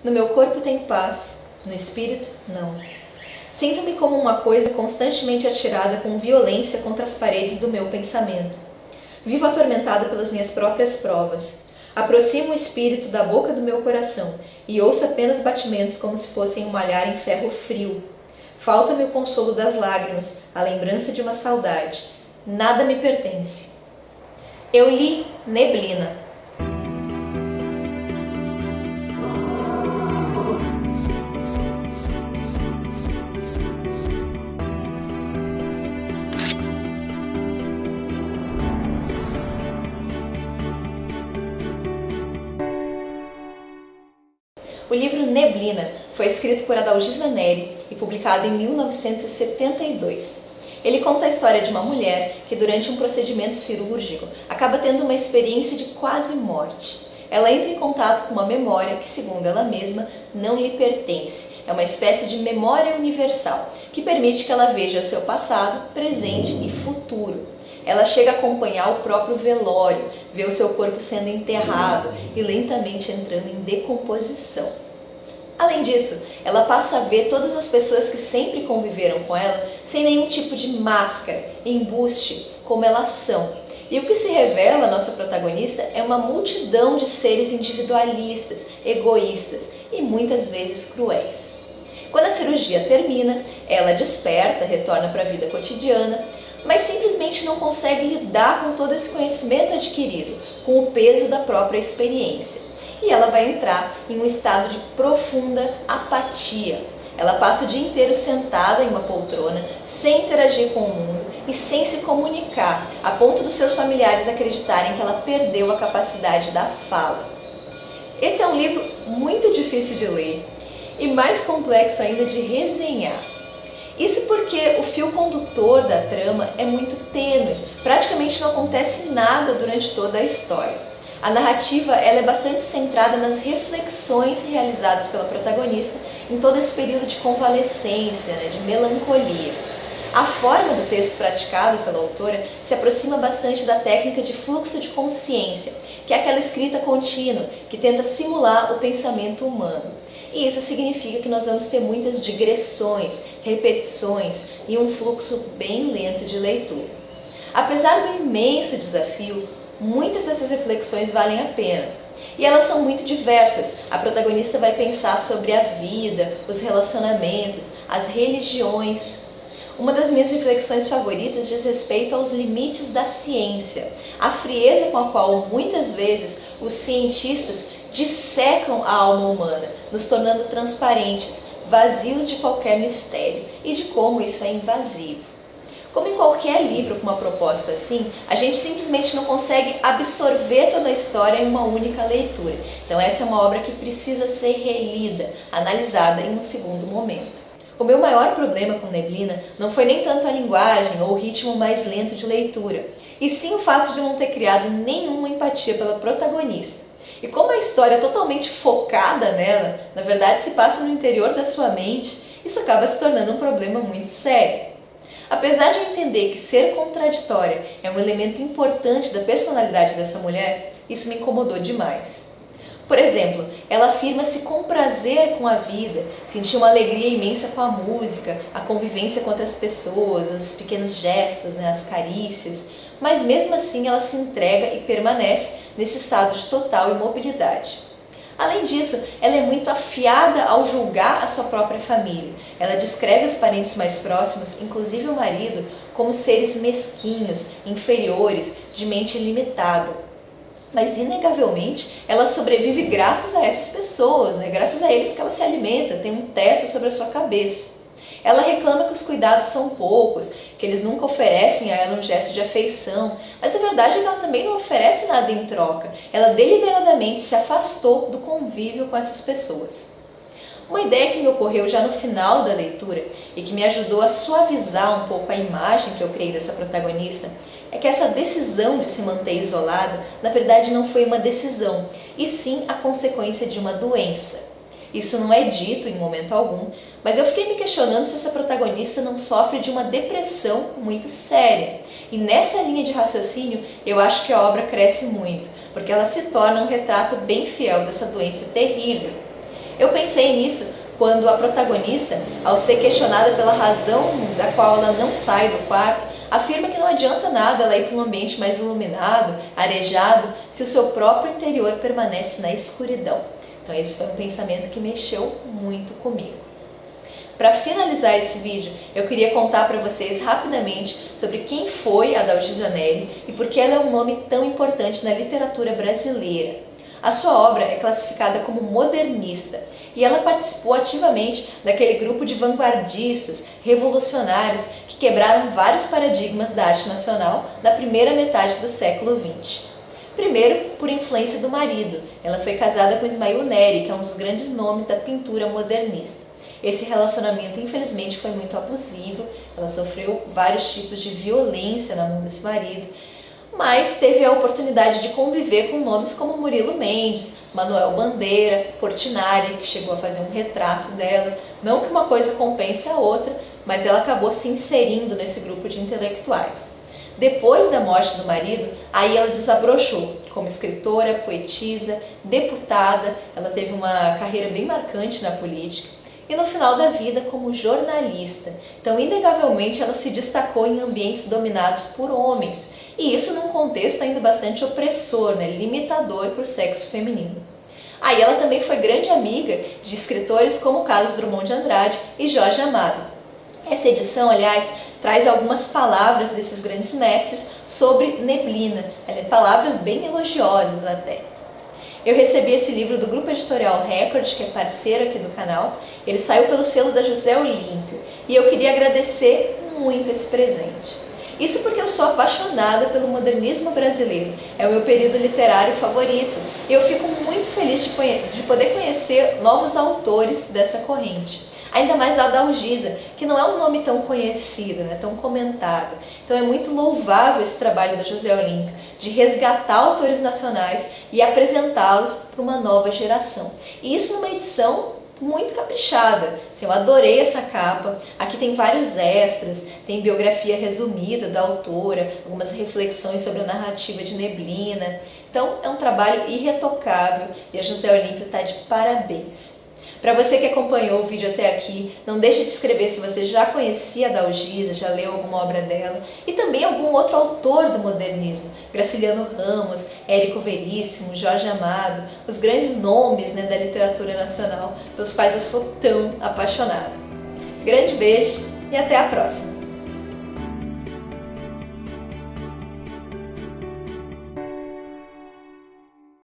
No meu corpo tenho paz, no espírito, não. Sinto-me como uma coisa constantemente atirada com violência contra as paredes do meu pensamento. Vivo atormentada pelas minhas próprias provas. Aproximo o espírito da boca do meu coração e ouço apenas batimentos como se fossem um malhar em ferro frio. Falta-me o consolo das lágrimas, a lembrança de uma saudade. Nada me pertence. Eu li Neblina. O livro Neblina foi escrito por Adalgisa Neri e publicado em 1972. Ele conta a história de uma mulher que, durante um procedimento cirúrgico, acaba tendo uma experiência de quase morte. Ela entra em contato com uma memória que, segundo ela mesma, não lhe pertence. É uma espécie de memória universal, que permite que ela veja o seu passado, presente e futuro. Ela chega a acompanhar o próprio velório, vê o seu corpo sendo enterrado e lentamente entrando em decomposição. Além disso, ela passa a ver todas as pessoas que sempre conviveram com ela sem nenhum tipo de máscara, embuste, como elas são. E o que se revela à nossa protagonista é uma multidão de seres individualistas, egoístas e muitas vezes cruéis. Quando a cirurgia termina, ela desperta, retorna para a vida cotidiana, mas simplesmente não consegue lidar com todo esse conhecimento adquirido, com o peso da própria experiência. E ela vai entrar em um estado de profunda apatia. Ela passa o dia inteiro sentada em uma poltrona, sem interagir com o mundo e sem se comunicar, a ponto dos seus familiares acreditarem que ela perdeu a capacidade da fala. Esse é um livro muito difícil de ler e mais complexo ainda de resenhar. Isso porque o fio condutor da trama é muito tênue, praticamente não acontece nada durante toda a história. A narrativa ela é bastante centrada nas reflexões realizadas pela protagonista em todo esse período de convalescência, de melancolia. A forma do texto praticado pela autora se aproxima bastante da técnica de fluxo de consciência, que é aquela escrita contínua que tenta simular o pensamento humano. E isso significa que nós vamos ter muitas digressões, repetições e um fluxo bem lento de leitura. Apesar do imenso desafio, muitas dessas reflexões valem a pena. E elas são muito diversas. A protagonista vai pensar sobre a vida, os relacionamentos, as religiões. Uma das minhas reflexões favoritas diz respeito aos limites da ciência, a frieza com a qual muitas vezes os cientistas dissecam a alma humana, nos tornando transparentes, vazios de qualquer mistério e de como isso é invasivo. Como em qualquer livro com uma proposta assim, a gente simplesmente não consegue absorver toda a história em uma única leitura. Então essa é uma obra que precisa ser relida, analisada em um segundo momento. O meu maior problema com Neblina não foi nem tanto a linguagem ou o ritmo mais lento de leitura, e sim o fato de eu não ter criado nenhuma empatia pela protagonista. E como a história é totalmente focada nela, na verdade se passa no interior da sua mente, isso acaba se tornando um problema muito sério. Apesar de eu entender que ser contraditória é um elemento importante da personalidade dessa mulher, isso me incomodou demais. Por exemplo, ela afirma se comprazer com a vida, sentir uma alegria imensa com a música, a convivência com outras pessoas, os pequenos gestos, as carícias, mas mesmo assim ela se entrega e permanece nesse estado de total imobilidade. Além disso, ela é muito afiada ao julgar a sua própria família. Ela descreve os parentes mais próximos, inclusive o marido, como seres mesquinhos, inferiores, de mente limitada. Mas, inegavelmente, ela sobrevive graças a essas pessoas, graças a eles que ela se alimenta, tem um teto sobre a sua cabeça. Ela reclama que os cuidados são poucos, que eles nunca oferecem a ela um gesto de afeição, mas a verdade é que ela também não oferece nada em troca. Ela deliberadamente se afastou do convívio com essas pessoas. Uma ideia que me ocorreu já no final da leitura e que me ajudou a suavizar um pouco a imagem que eu criei dessa protagonista é que essa decisão de se manter isolada, na verdade não foi uma decisão, e sim a consequência de uma doença. Isso não é dito em momento algum, mas eu fiquei me questionando se essa protagonista não sofre de uma depressão muito séria. E nessa linha de raciocínio, eu acho que a obra cresce muito, porque ela se torna um retrato bem fiel dessa doença terrível. Eu pensei nisso quando a protagonista, ao ser questionada pela razão da qual ela não sai do quarto, afirma que não adianta nada ela ir para um ambiente mais iluminado, arejado, se o seu próprio interior permanece na escuridão. Então esse foi um pensamento que mexeu muito comigo. Para finalizar esse vídeo, eu queria contar para vocês rapidamente sobre quem foi a Dalgisa Neri e por que ela é um nome tão importante na literatura brasileira. A sua obra é classificada como modernista e ela participou ativamente daquele grupo de vanguardistas, revolucionários que quebraram vários paradigmas da arte nacional na primeira metade do século XX. Primeiro, por influência do marido. Ela foi casada com Ismail Neri, que é um dos grandes nomes da pintura modernista. Esse relacionamento, infelizmente, foi muito abusivo. Ela sofreu vários tipos de violência na mão desse marido, mas teve a oportunidade de conviver com nomes como Murilo Mendes, Manuel Bandeira, Portinari, que chegou a fazer um retrato dela. Não que uma coisa compense a outra, mas ela acabou se inserindo nesse grupo de intelectuais. Depois da morte do marido, aí ela desabrochou como escritora, poetisa, deputada. Ela teve uma carreira bem marcante na política. E no final da vida como jornalista. Então, inegavelmente, ela se destacou em ambientes dominados por homens. E isso num contexto ainda bastante opressor, limitador para o sexo feminino. Aí ela também foi grande amiga de escritores como Carlos Drummond de Andrade e Jorge Amado. Essa edição, aliás, traz algumas palavras desses grandes mestres sobre Neblina, palavras bem elogiosas até. Eu recebi esse livro do Grupo Editorial Record, que é parceiro aqui do canal. Ele saiu pelo selo da José Olímpio e eu queria agradecer muito esse presente. Isso porque eu sou apaixonada pelo modernismo brasileiro, é o meu período literário favorito e eu fico muito feliz de poder conhecer novos autores dessa corrente. Ainda mais a Dalgisa, que não é um nome tão conhecido, tão comentado. Então é muito louvável esse trabalho da José Olímpio, de resgatar autores nacionais e apresentá-los para uma nova geração. E isso numa edição muito caprichada. Eu adorei essa capa. Aqui tem vários extras, tem biografia resumida da autora, algumas reflexões sobre a narrativa de Neblina. Então é um trabalho irretocável e a José Olímpio está de parabéns. Para você que acompanhou o vídeo até aqui, não deixe de escrever se você já conhecia a Dalgisa, já leu alguma obra dela, e também algum outro autor do modernismo, Graciliano Ramos, Érico Veríssimo, Jorge Amado, os grandes nomes da literatura nacional pelos quais eu sou tão apaixonada. Grande beijo e até a próxima!